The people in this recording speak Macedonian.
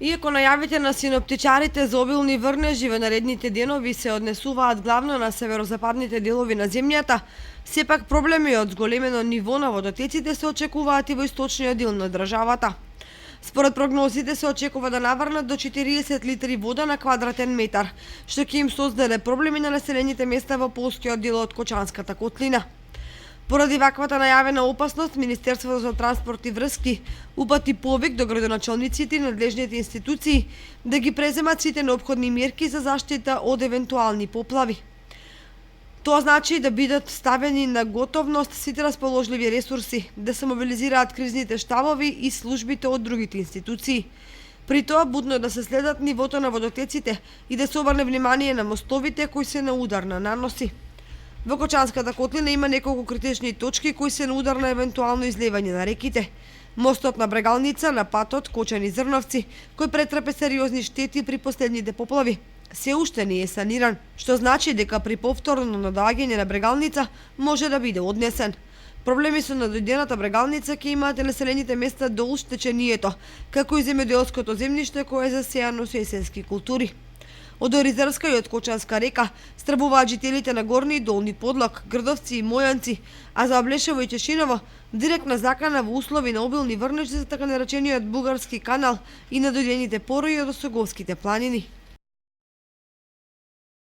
Иако најавите на синоптичарите за обилни врнежи во наредните денови се однесуваат главно на северозападните делови на земјата, сепак проблеми од зголемено ниво на водотеците се очекуваат и во источниот дел на државата. Според прогнозите се очекува да наврнат до 40 литри вода на квадратен метар, што ќе им создаде проблеми на населените места во полскиот дел од Кочанската котлина. Поради ваквата најавена опасност, Министерството за транспорт и врски упати повик до градоначалниците и надлежните институции да ги преземат сите неопходни мерки за заштита од евентуални поплави. Тоа значи да бидат ставени на готовност сите расположливи ресурси, да се мобилизираат кризните штабови и службите од другите институции. При тоа будно да се следат нивото на водотеците и да се обрне внимание на мостовите кои се на удар на наноси. Во Кочанската котлина има неколку критични точки кои се на удар на евентуално излевање на реките. Мостот на Брегалница на патот Кочани-Зрновци, кој претрпе сериозни штети при последните поплави, се уште не е саниран, што значи дека при повторно надоаѓање на Брегалница може да биде однесен. Проблеми со надојдената Брегалница ќе имаат населените места до течението, како и земјоделското земјиште кое е засејано со есенски култури. Од Оризарска и од Кочанска река стрбуваат жителите на Горни и Долни Подлак, Грдовци и Мојанци, а за Облешево и Чешиново директна закана во услови на обилни врнежи за така наречениот Бугарски канал и надојдените порои од Осоговските планини.